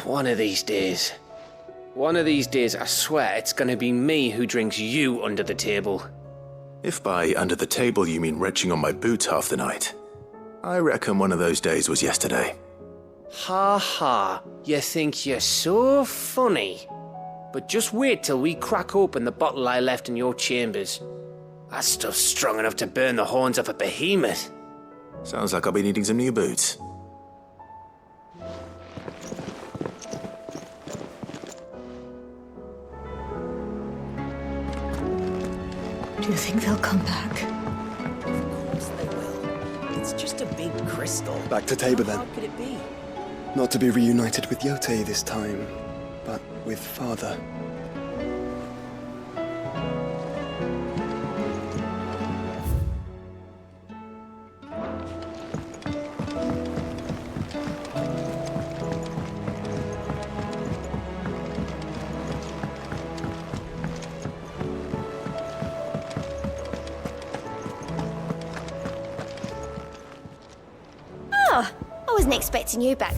One of these days. One of these days, I swear, it's gonna be me who drinks you under the table. If by under the table you mean retching on my boots half the night, I reckon one of those days was yesterday. Ha ha, you think you're so funny. But just wait till we crack open the bottle I left in your chambers. That stuff's strong enough to burn the horns off a behemoth. Sounds like I'll be needing some new boots. Do you think they'll come back? Of course they will. It's just a big crystal. Back to Tabor then. How could it be? Not to be reunited with Yotei this time, but with Father. I wasn't expecting you back.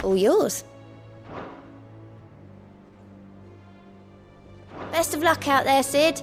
All yours. Best of luck out there, Cid.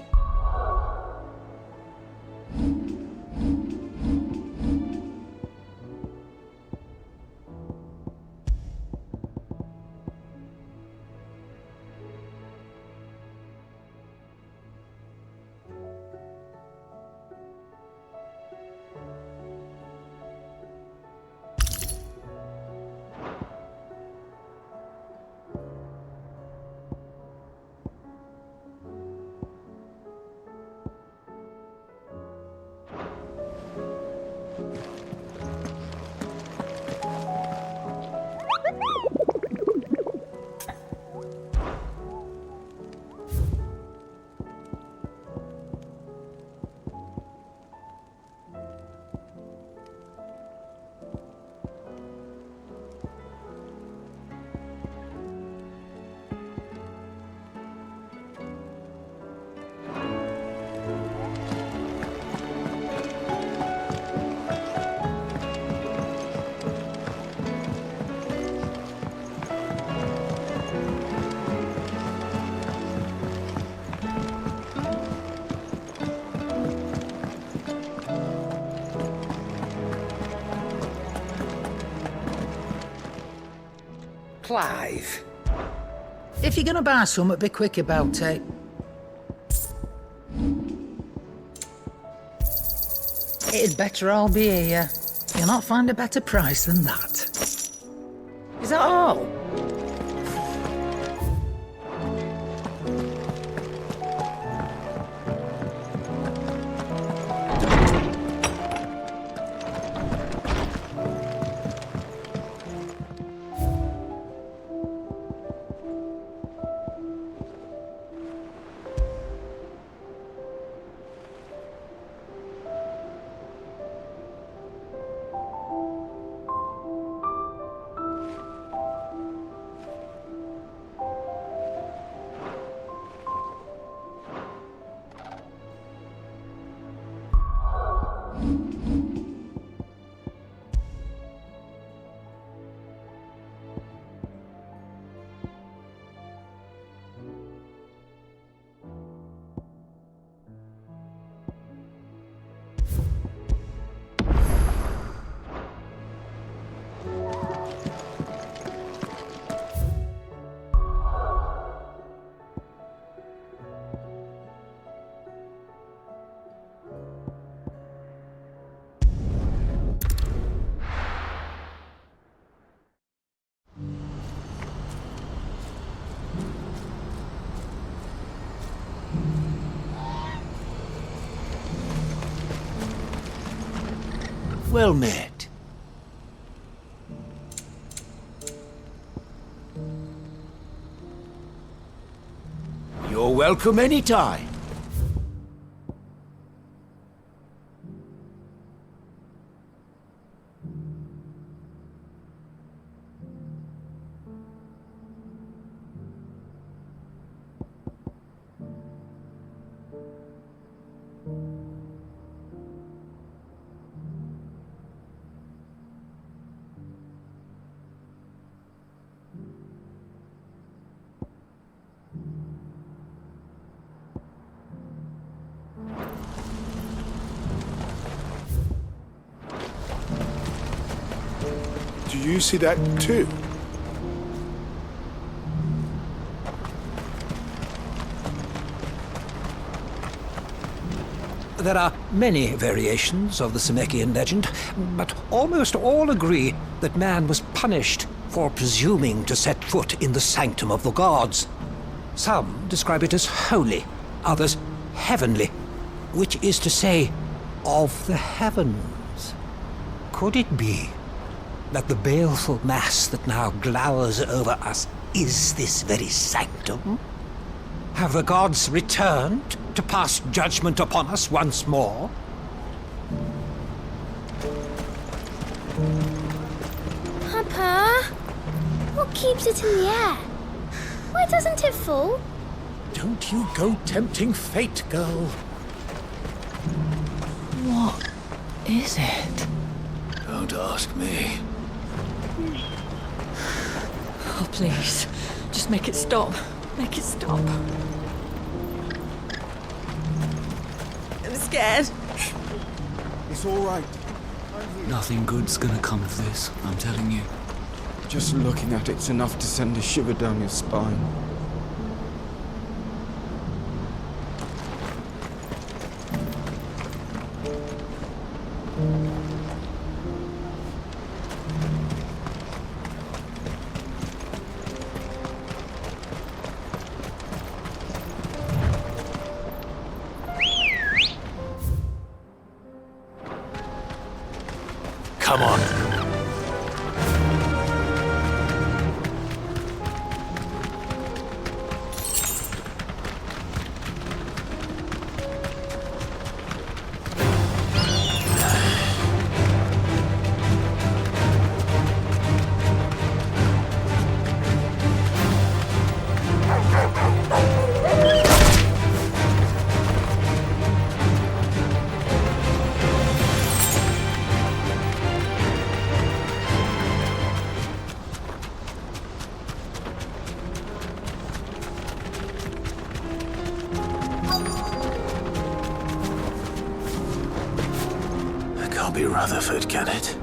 Clive. If you're gonna buy something, be quick about it. It'd better all be here. You'll not find a better price than that. Is that all? Well met. You're welcome anytime. you see that too? There are many variations of the Semekian legend, but almost all agree that man was punished for presuming to set foot in the sanctum of the gods. Some describe it as holy, others heavenly, which is to say, of the heavens. Could it be that the baleful mass that now glowers over us is this very sanctum? Have the gods returned to pass judgment upon us once more? Papa, what keeps it in the air? Why doesn't it fall? Don't you go tempting fate, girl. What is it? Don't ask me. Oh, please. Just make it stop. Make it stop. I'm scared. It's all right. Nothing good's gonna come of this, I'm telling you. Just looking at it's enough to send a shiver down your spine. Come on. Be Rutherford, can it?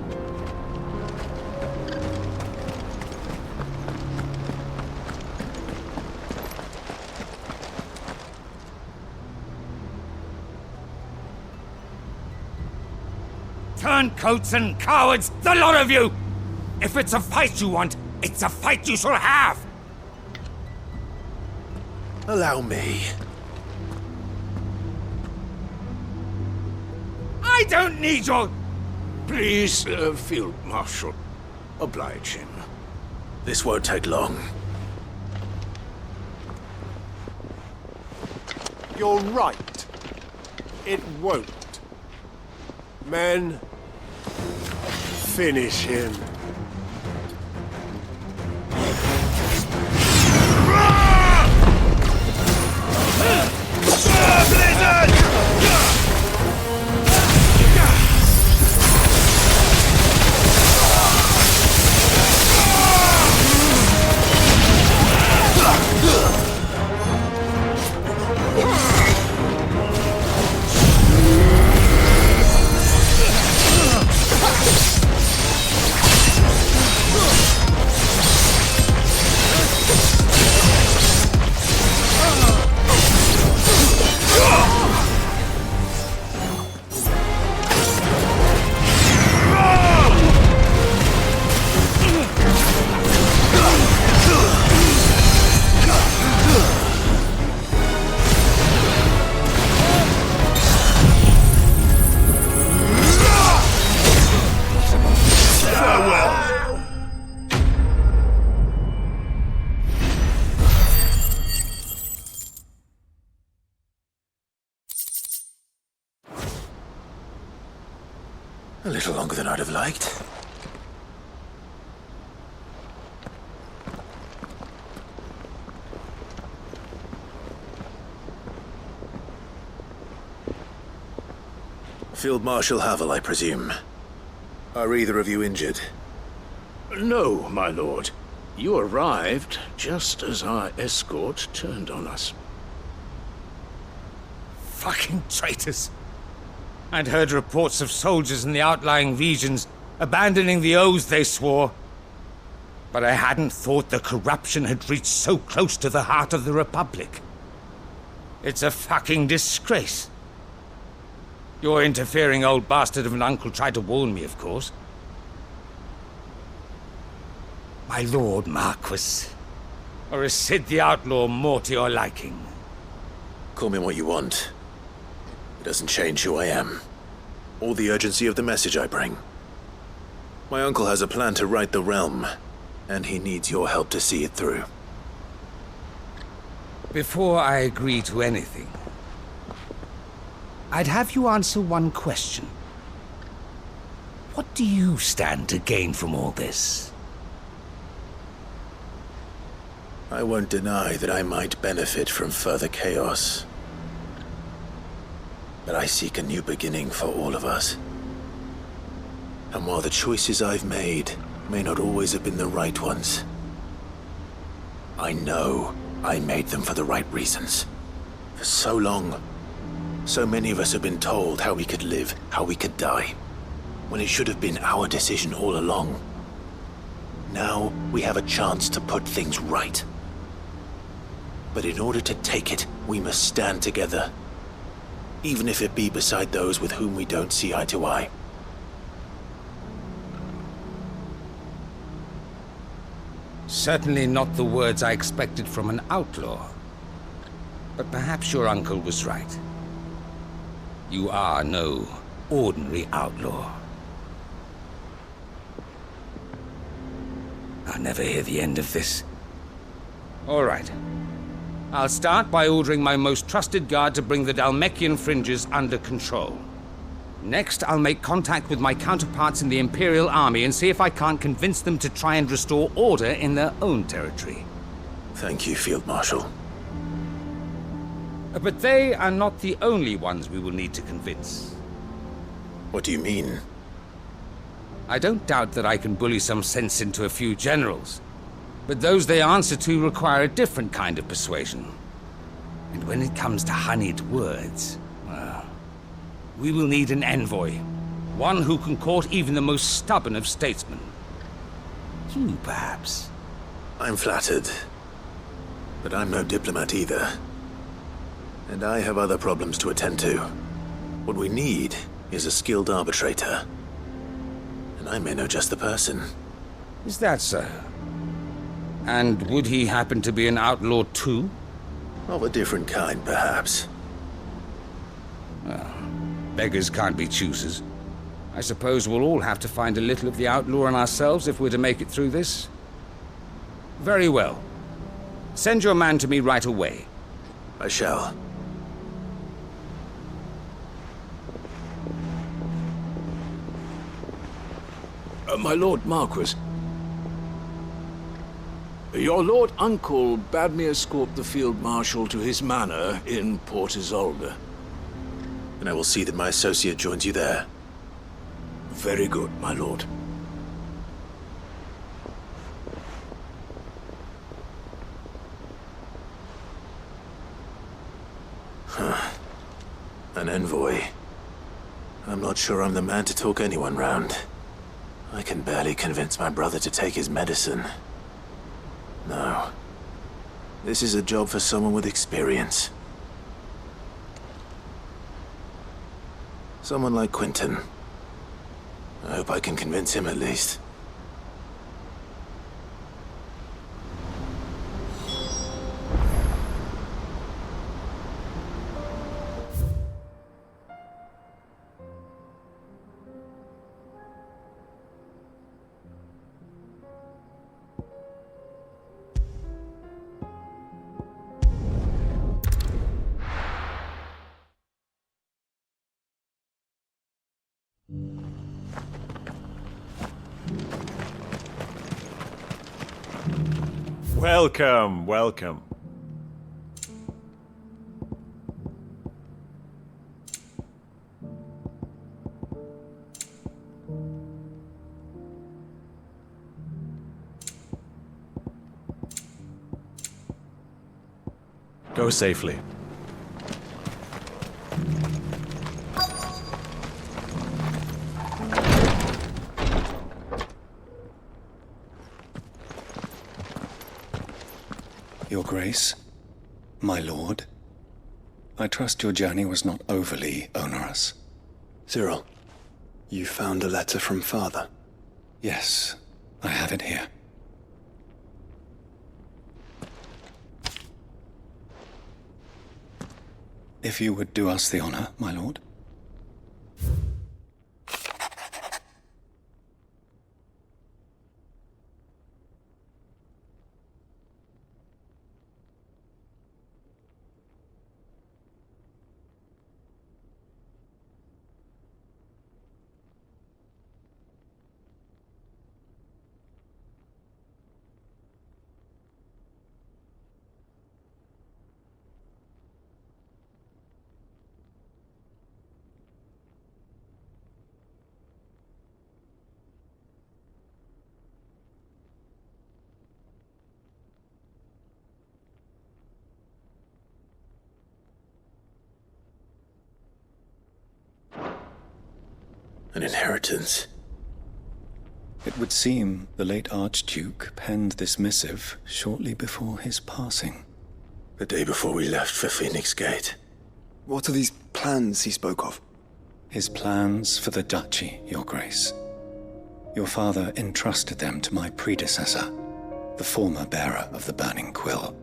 Turncoats and cowards, the lot of you! If it's a fight you want, it's a fight you shall have! Allow me. I don't need your... Please, Field Marshal, oblige him. This won't take long. You're right. It won't. Men, finish him. A little longer than I'd have liked. Field Marshal Havel, I presume. Are either of you injured? No, my lord. You arrived just as our escort turned on us. Fucking traitors! I'd heard reports of soldiers in the outlying regions abandoning the oaths they swore But I hadn't thought the corruption had reached so close to the heart of the Republic. It's a fucking disgrace. Your interfering old bastard of an uncle tried to warn me, of course. My Lord Marquis. Or is Cid the Outlaw more to your liking? Call me what you want. It doesn't change who I am, or the urgency of the message I bring. My uncle has a plan to right the realm, and he needs your help to see it through. Before I agree to anything, I'd have you answer one question. What do you stand to gain from all this? I won't deny that I might benefit from further chaos. But I seek a new beginning for all of us. And while the choices I've made may not always have been the right ones, I know I made them for the right reasons. For so long, so many of us have been told how we could live, how we could die, when it should have been our decision all along. Now we have a chance to put things right. But in order to take it, we must stand together. Even if it be beside those with whom we don't see eye to eye. Certainly not the words I expected from an outlaw. But perhaps your uncle was right. You are no ordinary outlaw. I'll never hear the end of this. All right. I'll start by ordering my most trusted guard to bring the Dhalmekian fringes under control. Next, I'll make contact with my counterparts in the Imperial Army and see if I can't convince them to try and restore order in their own territory. Thank you, Field Marshal. But they are not the only ones we will need to convince. What do you mean? I don't doubt that I can bully some sense into a few generals. But those they answer to require a different kind of persuasion. And when it comes to honeyed words, well, we will need an envoy. One who can court even the most stubborn of statesmen. You, perhaps. I'm flattered. But I'm no diplomat either. And I have other problems to attend to. What we need is a skilled arbitrator. And I may know just the person. Is that so? And would he happen to be an outlaw too? Of a different kind, perhaps. Well, beggars can't be choosers. I suppose we'll all have to find a little of the outlaw in ourselves if we're to make it through this. Very well. Send your man to me right away. I shall. My Lord Marquis. Your Lord Uncle bade me escort the Field Marshal to his manor in Port Isolde. And I will see that my associate joins you there. Very good, my lord. An envoy. I'm not sure I'm the man to talk anyone round. I can barely convince my brother to take his medicine. No. This is a job for someone with experience. Someone like Quentin. I hope I can convince him at least. Welcome, welcome. Go safely. Your Grace, my lord, I trust your journey was not overly onerous. Cyril, you found a letter from Father? Yes, I have it here. If you would do us the honor, my lord. An inheritance. It would seem the late Archduke penned this missive shortly before his passing. The day before we left for Phoenix Gate. What are these plans he spoke of? His plans for the duchy, Your Grace. Your father entrusted them to my predecessor, the former bearer of the Burning Quill,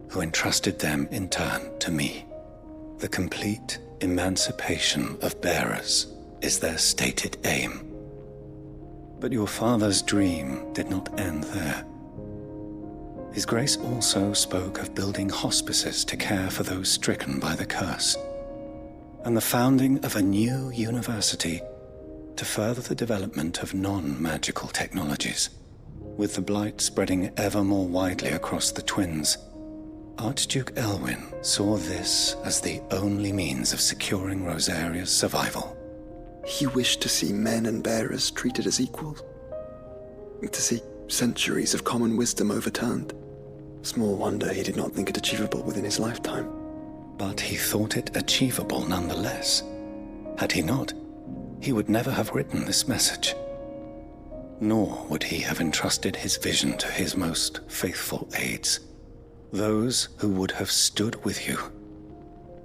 who entrusted them in turn to me. The complete emancipation of bearers is their stated aim. But your father's dream did not end there. His Grace also spoke of building hospices to care for those stricken by the curse, and the founding of a new university to further the development of non-magical technologies. With the blight spreading ever more widely across the twins, Archduke Elwyn saw this as the only means of securing Rosaria's survival. He wished to see men and bearers treated as equals. To see centuries of common wisdom overturned. Small wonder he did not think it achievable within his lifetime. But he thought it achievable nonetheless. Had he not, he would never have written this message. Nor would he have entrusted his vision to his most faithful aides. Those who would have stood with you,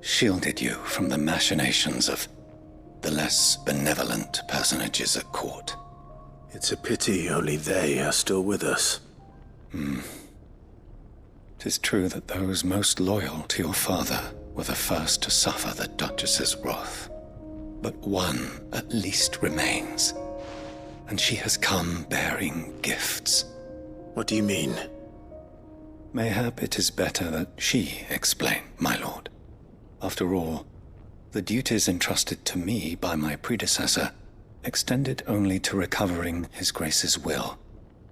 shielded you from the machinations of the less benevolent personages at court. It's a pity only they are still with us. 'Tis true that those most loyal to your father were the first to suffer the Duchess's wrath. But one at least remains, and she has come bearing gifts. What do you mean? Mayhap it is better that she explain, my lord. After all, the duties entrusted to me by my predecessor extended only to recovering His Grace's will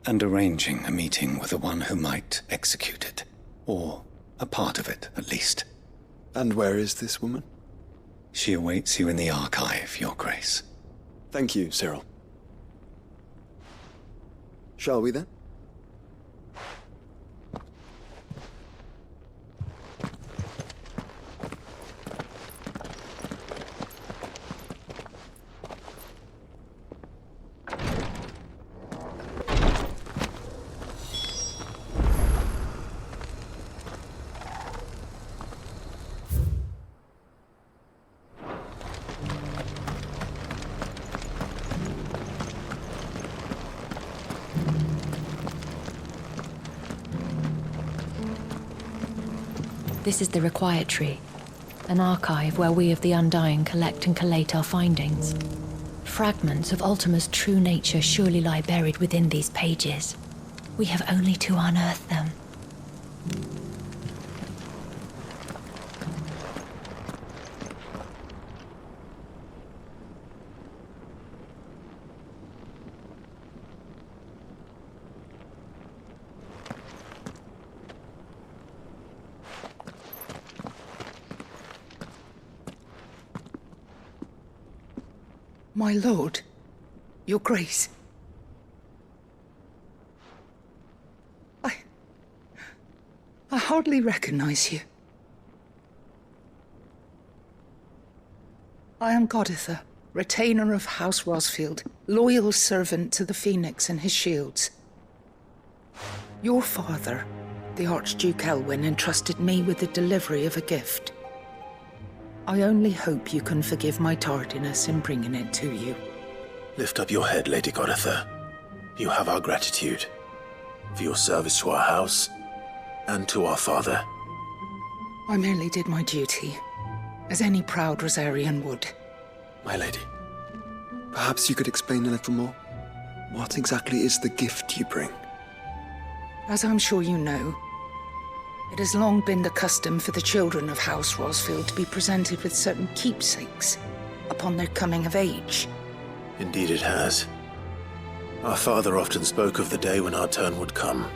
and arranging a meeting with the one who might execute it, or a part of it at least. And where is this woman? She awaits you in the archive, Your Grace. Thank you, Cyril. Shall we then? This is the Required Tree, an archive where we of the Undying collect and collate our findings. Fragments of Ultima's true nature surely lie buried within these pages. We have only to unearth them. My lord, Your Grace. I hardly recognize you. I am Goditha, retainer of House Rosfield, loyal servant to the Phoenix and his shields. Your father, The Archduke Elwyn entrusted me with the delivery of a gift. I only hope you can forgive my tardiness in bringing it to you. Lift up your head, Lady Goditha. You have our gratitude for your service to our house and to our father. I merely did my duty, as any proud Rosarian would. My lady, perhaps you could explain a little more? What exactly is the gift you bring? As I'm sure you know, it has long been the custom for the children of House Rosfield to be presented with certain keepsakes upon their coming of age. Indeed it has. Our father often spoke of the day when our turn would come.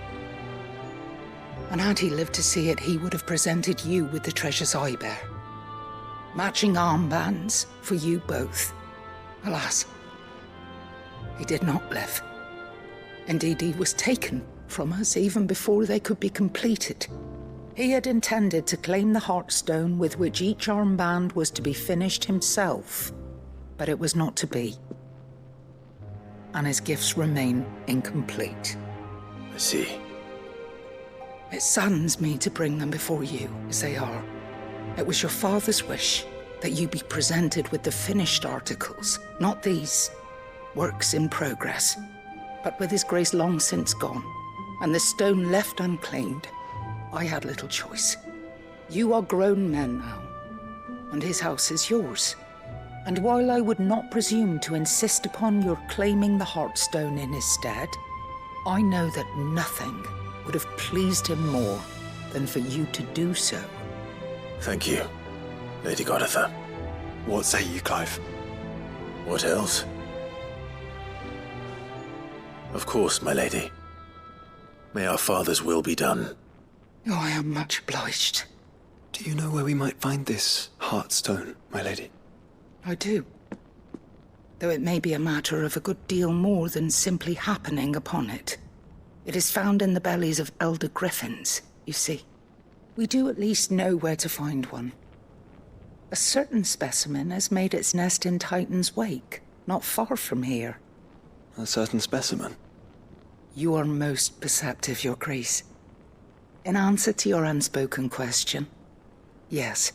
And had he lived to see it, he would have presented you with the treasures I bear. Matching armbands for you both. Alas, he did not live. Indeed, he was taken from us even before they could be completed. He had intended to claim the Heartstone with which each armband was to be finished himself, but it was not to be. And his gifts remain incomplete. I see. It saddens me to bring them before you, as they are. It was your father's wish that you be presented with the finished articles, not these works in progress. But with his grace long since gone, and the stone left unclaimed, I had little choice. You are grown men now, and his house is yours. And while I would not presume to insist upon your claiming the Heartstone in his stead, I know that nothing would have pleased him more than for you to do so. Thank you, Lady Goditha. What say you, Clive? What else? Of course, my lady. May our father's will be done. Oh, I am much obliged. Do you know where we might find this Heartstone, my lady? I do. Though it may be a matter of a good deal more than simply happening upon it. It is found in the bellies of elder griffins, you see. We do at least know where to find one. A certain specimen has made its nest in Titan's Wake, not far from here. A certain specimen? You are most perceptive, Your Grace. In answer to your unspoken question, yes.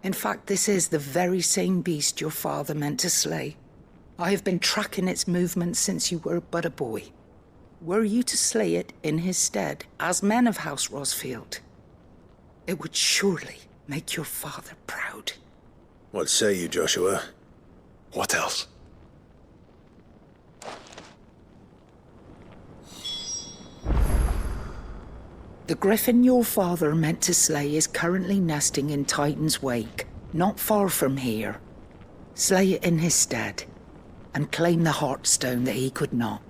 In fact, this is the very same beast your father meant to slay. I have been tracking its movements since you were but a boy. Were you to slay it in his stead, as men of House Rosfield, it would surely make your father proud. What say you, Joshua? What else? The griffin your father meant to slay is currently nesting in Titan's Wake, not far from here. Slay it in his stead, and claim the Heartstone that he could not.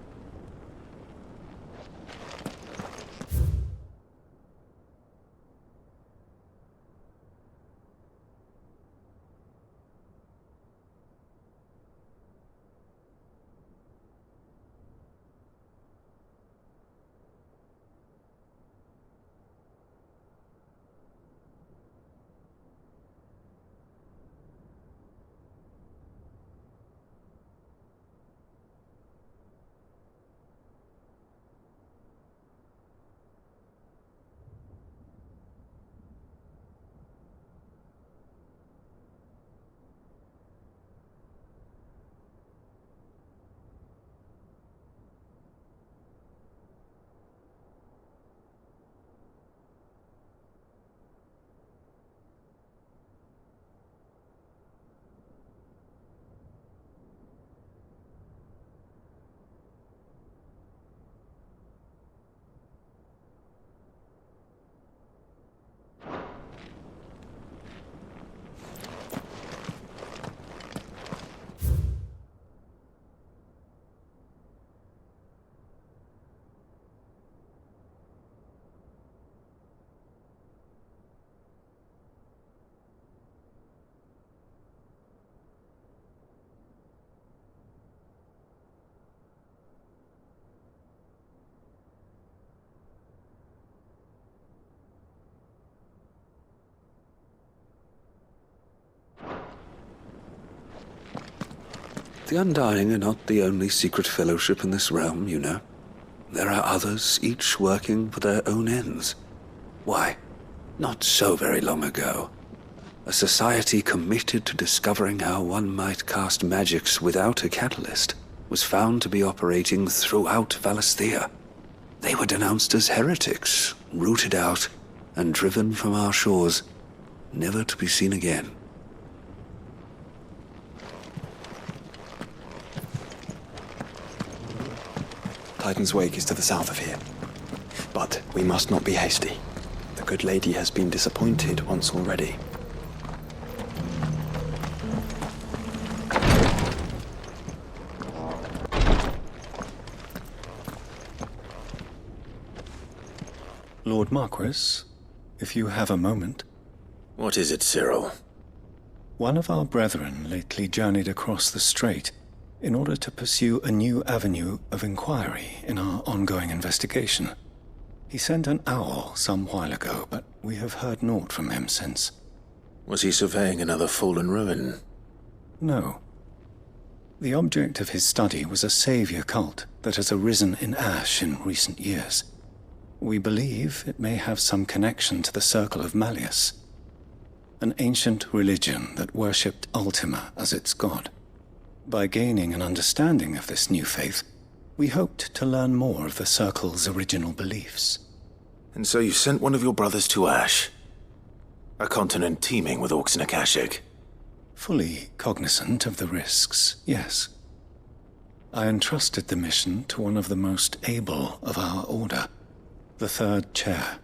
The Undying are not the only secret fellowship in this realm, you know. There are others, each working for their own ends. Why, not so very long ago, a society committed to discovering how one might cast magics without a catalyst was found to be operating throughout Valisthea. They were denounced as heretics, rooted out, and driven from our shores, never to be seen again. Titan's Wake is to the south of here. But we must not be hasty. The good lady has been disappointed once already. Lord Marquis, if you have a moment. What is it, Cyril? One of our brethren lately journeyed across the strait in order to pursue a new avenue of inquiry in our ongoing investigation. He sent an owl some while ago, but we have heard naught from him since. Was he surveying another fallen ruin? No. The object of his study was a savior cult that has arisen in Ash in recent years. We believe it may have some connection to the Circle of Malleus, an ancient religion that worshipped Ultima as its god. By gaining an understanding of this new faith, we hoped to learn more of the Circle's original beliefs. And so you sent one of your brothers to Ash? A continent teeming with orcs and Akashic? Fully cognizant of the risks, yes. I entrusted the mission to one of the most able of our order, the Third Chair,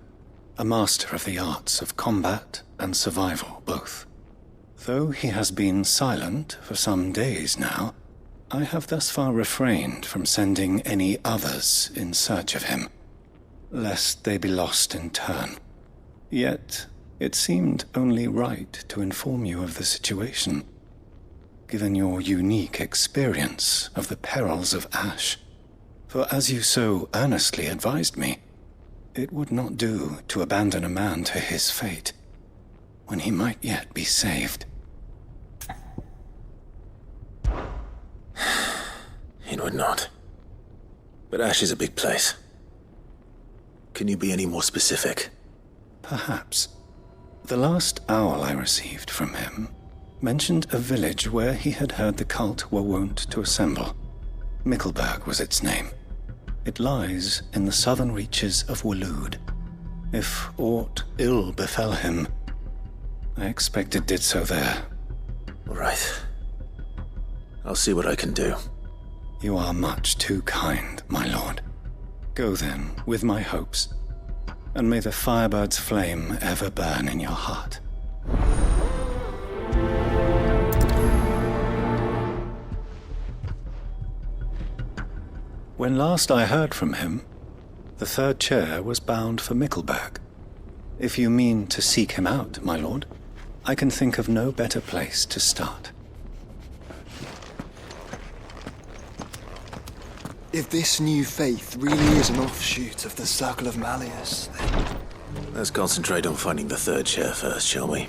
a master of the arts of combat and survival both. Though he has been silent for some days now, I have thus far refrained from sending any others in search of him, lest they be lost in turn. Yet, it seemed only right to inform you of the situation, given your unique experience of the perils of Ash. For as you so earnestly advised me, it would not do to abandon a man to his fate, when he might yet be saved. It would not. But Ash is a big place. Can you be any more specific? Perhaps. The last owl I received from him mentioned a village where he had heard the cult were wont to assemble. Mickleburg was its name. It lies in the southern reaches of Waloed. If aught ill befell him, I expect it did so there. Right. I'll see what I can do. You are much too kind, my lord. Go then, with my hopes, and may the firebird's flame ever burn in your heart. When last I heard from him, the Third Chair was bound for Mickleburg. If you mean to seek him out, my lord, I can think of no better place to start. If this new faith really is an offshoot of the Circle of Malleus, then... Let's concentrate on finding the Third Chair first, shall we?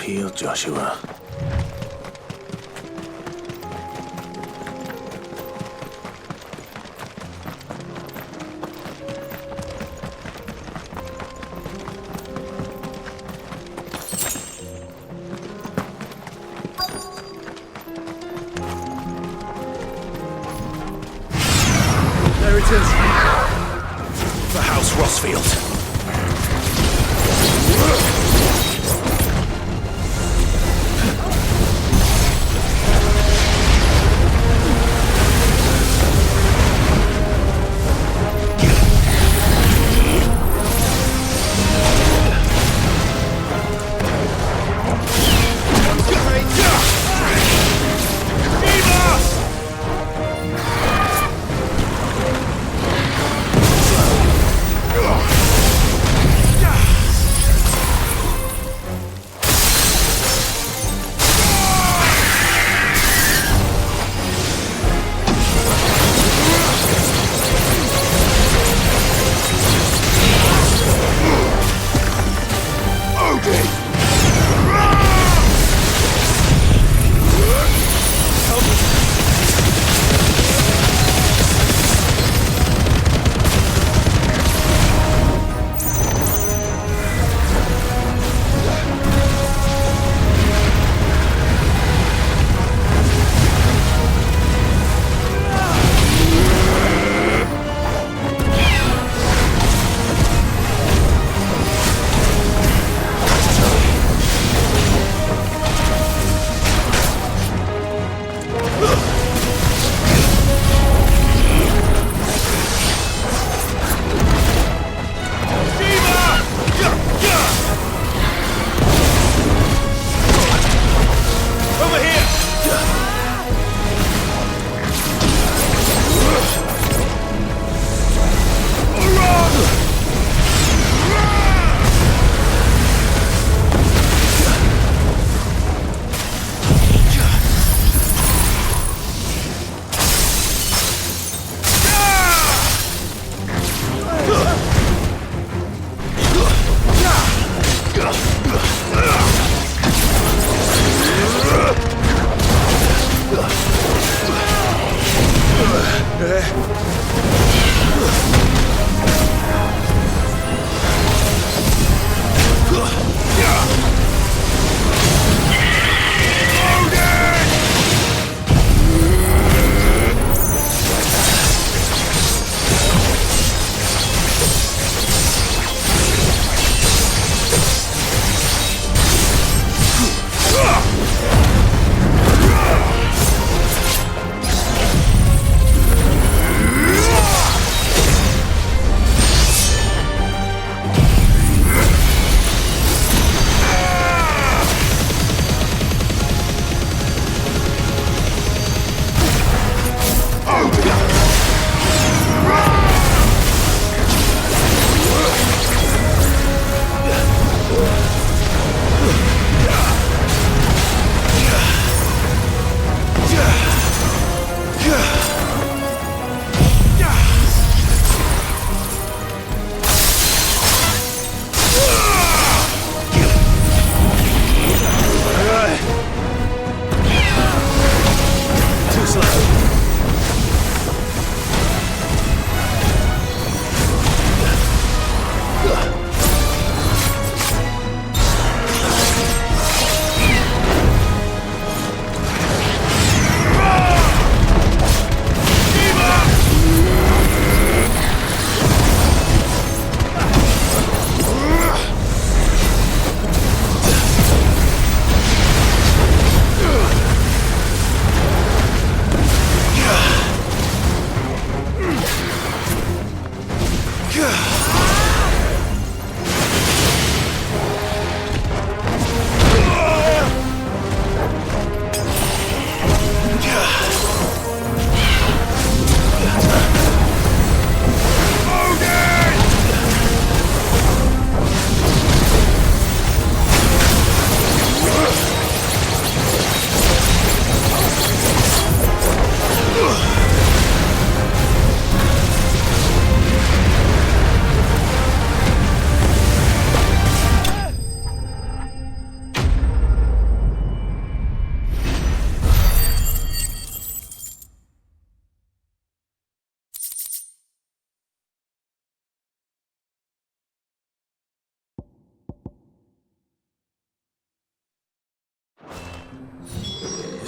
healed, Joshua. There it is. The House Rosfield.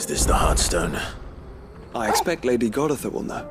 Is this the Heartstone? I expect Lady Garuda will know.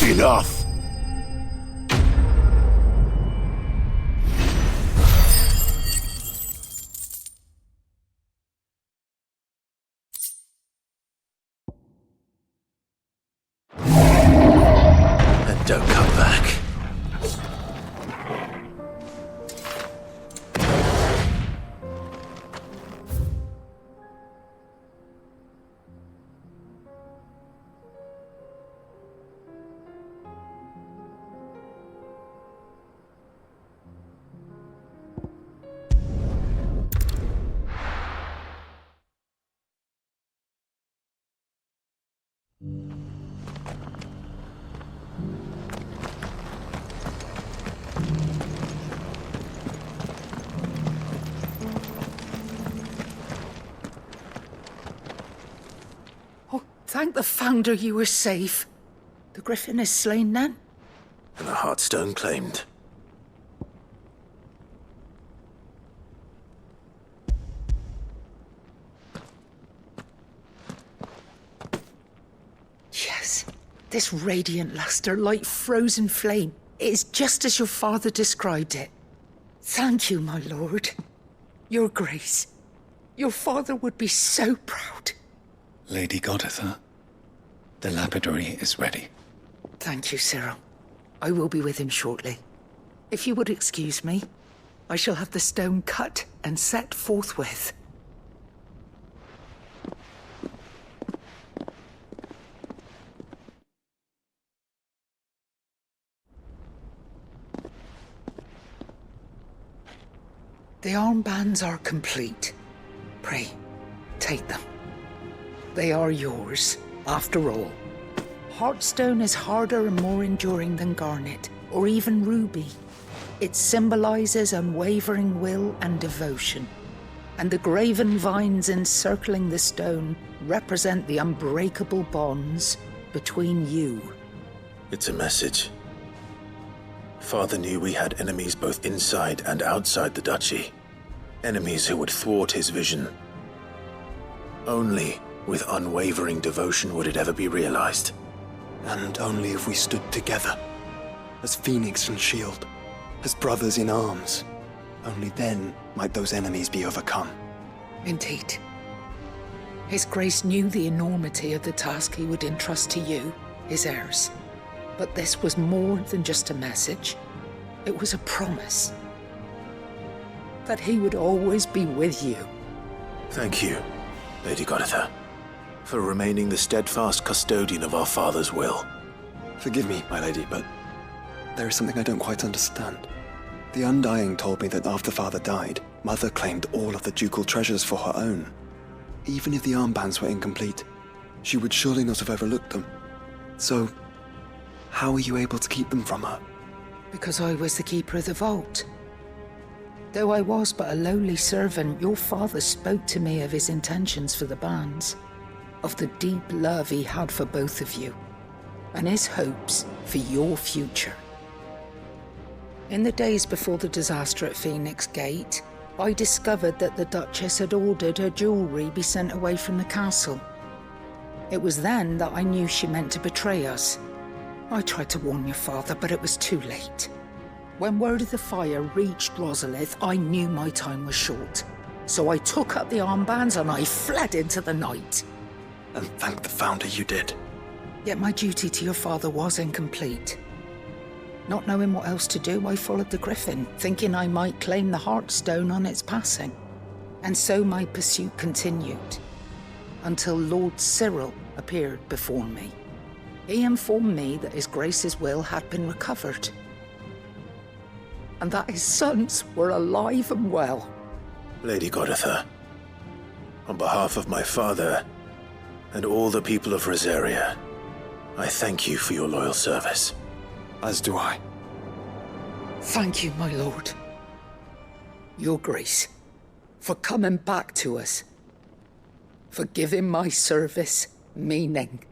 Enough! And don't come back. Thank the Founder you were safe. The griffin is slain then? And the Heartstone claimed. Yes. This radiant luster, like frozen flame. It is just as your father described it. Thank you, my lord. Your grace. Your father would be so proud. Lady Goditha, the lapidary is ready. Thank you, Cyril. I will be with him shortly. If you would excuse me, I shall have the stone cut and set forthwith. The armbands are complete. Pray, take them. They are yours, after all. Heartstone is harder and more enduring than garnet, or even ruby. It symbolizes unwavering will and devotion. And the graven vines encircling the stone represent the unbreakable bonds between you. It's a message. Father knew we had enemies both inside and outside the duchy. Enemies who would thwart his vision. Only with unwavering devotion would it ever be realized. And only if we stood together, as Phoenix and Shield, as brothers in arms. Only then might those enemies be overcome. Indeed. His Grace knew the enormity of the task he would entrust to you, his heirs. But this was more than just a message. It was a promise. That he would always be with you. Thank you, Lady Goditha, for remaining the steadfast custodian of our father's will. Forgive me, my lady, but there is something I don't quite understand. The Undying told me that after father died, mother claimed all of the ducal treasures for her own. Even if the armbands were incomplete, she would surely not have overlooked them. So, how were you able to keep them from her? Because I was the keeper of the vault. Though I was but a lowly servant, your father spoke to me of his intentions for the bands, of the deep love he had for both of you, and his hopes for your future. In the days before the disaster at Phoenix Gate, I discovered that the Duchess had ordered her jewelry be sent away from the castle. It was then that I knew she meant to betray us. I tried to warn your father, but it was too late. When word of the fire reached Rosalith, I knew my time was short. So I took up the armbands and I fled into the night. And thank the Founder you did. Yet my duty to your father was incomplete. Not knowing what else to do, I followed the griffin, thinking I might claim the Heartstone on its passing. And so my pursuit continued, until Lord Cyril appeared before me. He informed me that his Grace's will had been recovered, and that his sons were alive and well. Lady Goditha, on behalf of my father and all the people of Rosaria, I thank you for your loyal service. As do I. Thank you, my lord. Your Grace, for coming back to us, for giving my service meaning.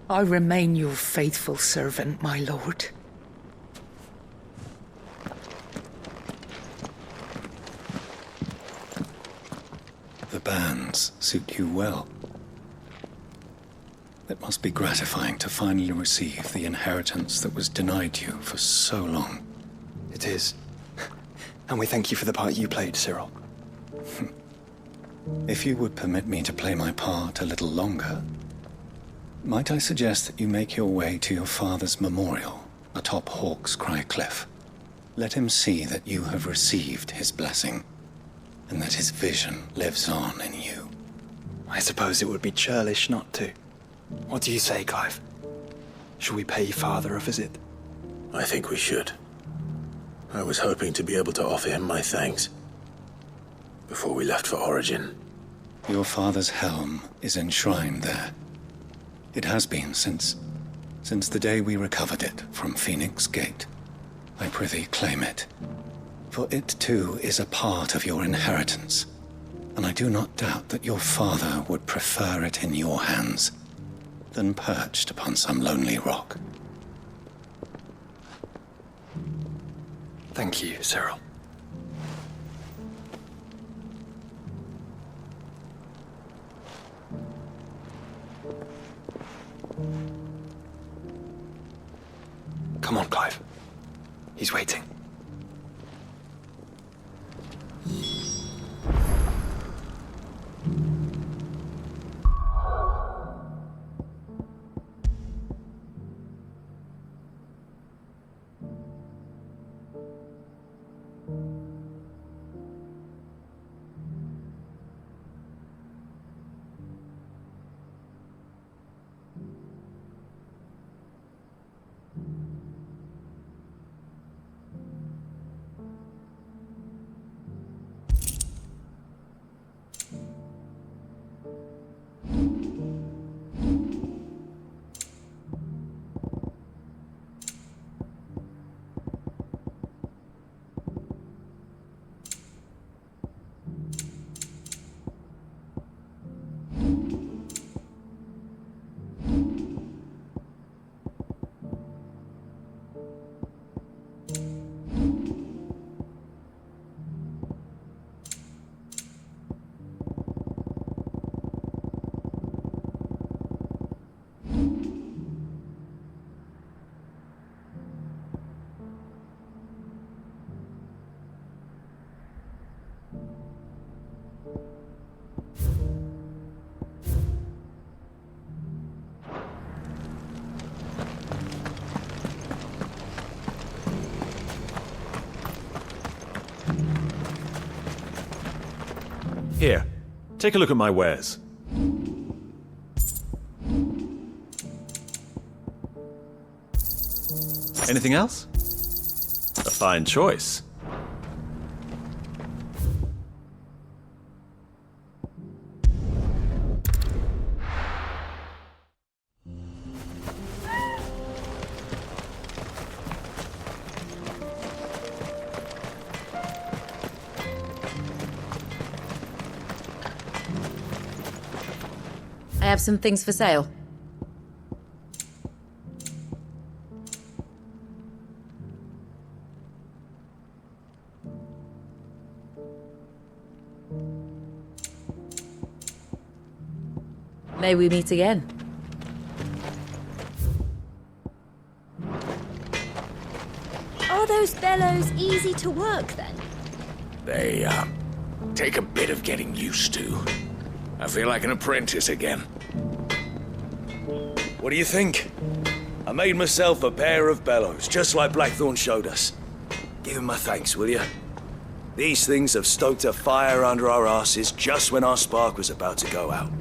I remain your faithful servant, my lord. The bands suit you well. It must be gratifying to finally receive the inheritance that was denied you for so long. It is. And we thank you for the part you played, Cyril. If you would permit me to play my part a little longer, might I suggest that you make your way to your father's memorial atop Hawk's Cry Cliff? Let him see that you have received his blessing, and that his vision lives on in you. I suppose it would be churlish not to. What do you say, Clive? Shall we pay father a visit? I think we should. I was hoping to be able to offer him my thanks before we left for Origin. Your father's helm is enshrined there. It has been since the day we recovered it from Phoenix Gate. I prithee claim it, for it too is a part of your inheritance, and I do not doubt that your father would prefer it in your hands than perched upon some lonely rock. Thank you, Cyril. Come on, Clive. He's waiting. Here, take a look at my wares. Anything else? A fine choice. I have some things for sale. May we meet again? Are those bellows easy to work then? They, take a bit of getting used to. I feel like an apprentice again. What do you think? I made myself a pair of bellows, just like Blackthorn showed us. Give him my thanks, will you? These things have stoked a fire under our asses just when our spark was about to go out.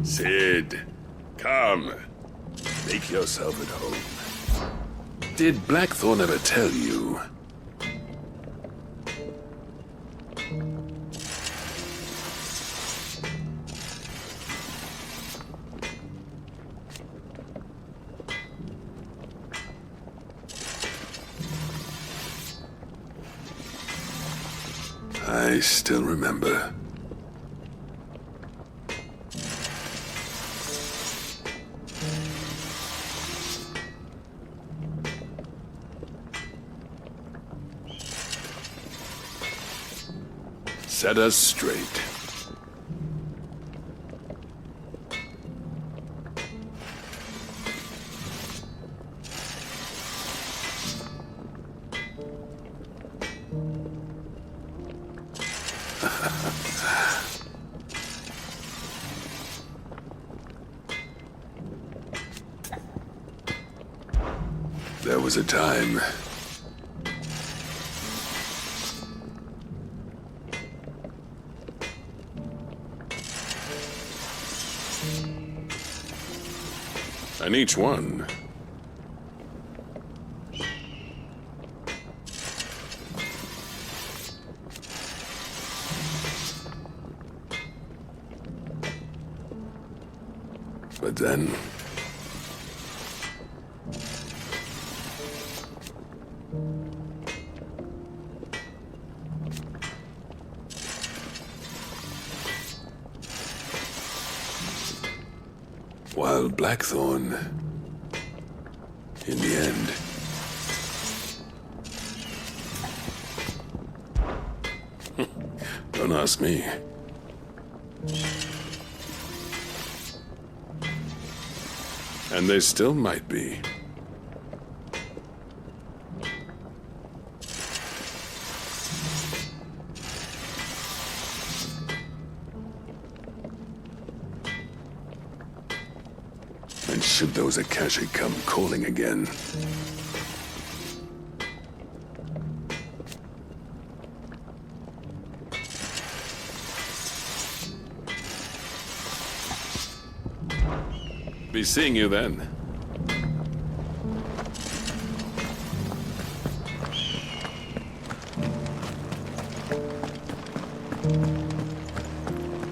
Cid, come. Make yourself at home. Did Blackthorn ever tell you? I still remember. Set us straight. There was a time. And each one but then... Wild Blackthorn, in the end. Don't ask me. And they still might be. And should those Akashic come calling again, be seeing you then.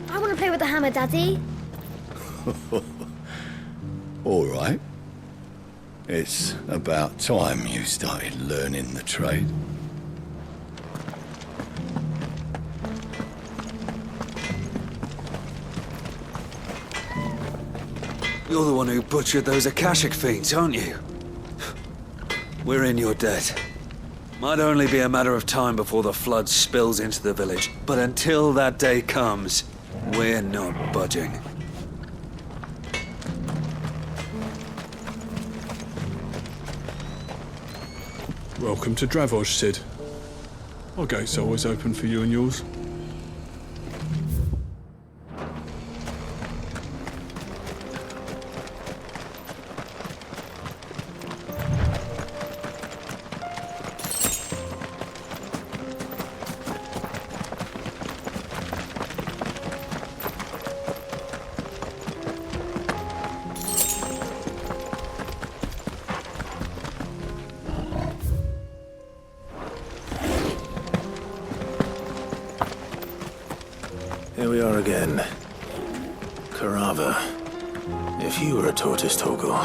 I want to play with the hammer, Daddy. All right. It's about time you started learning the trade. You're the one who butchered those Akashic fiends, aren't you? We're in your debt. Might only be a matter of time before the flood spills into the village, but until that day comes, we're not budging. Welcome to Dravoj, Cid. Our gate's always open for you and yours. Here we are again. Karava. If you were a tortoise, Torgal,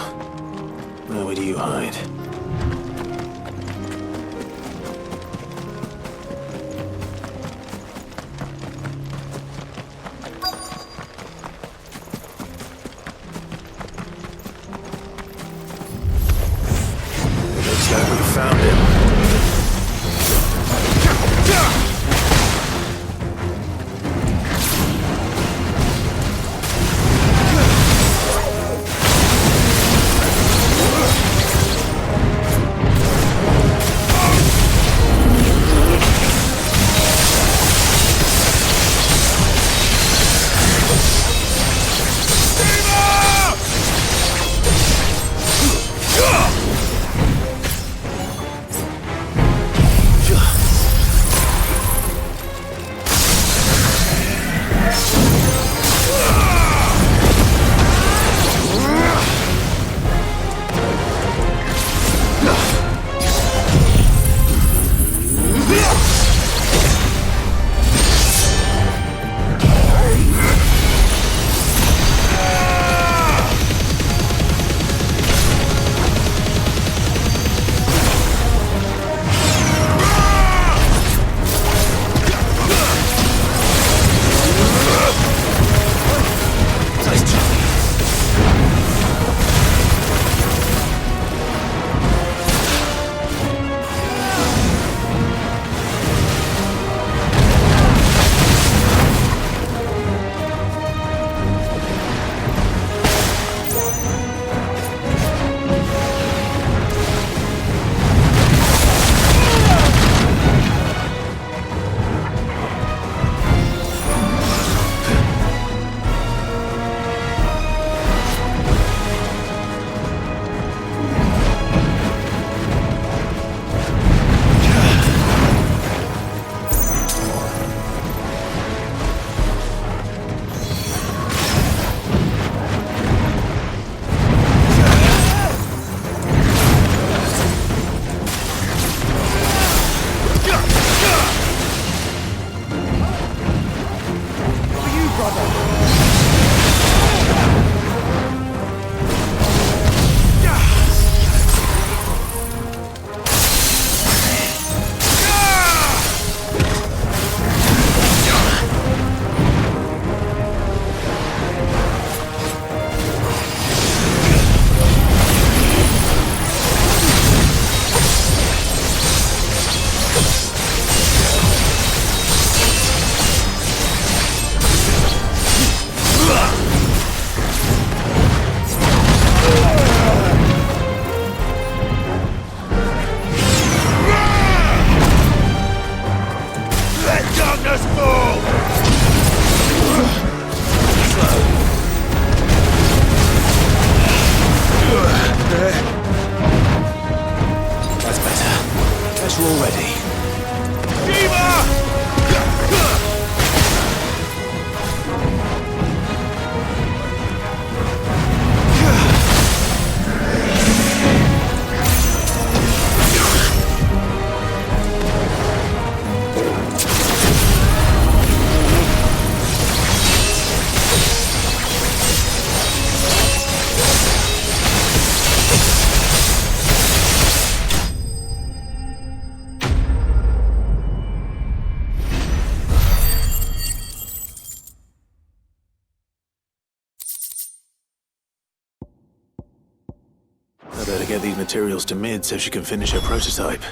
where would you hide? Looks like we found him. I better get these materials to Mid so she can finish her prototype.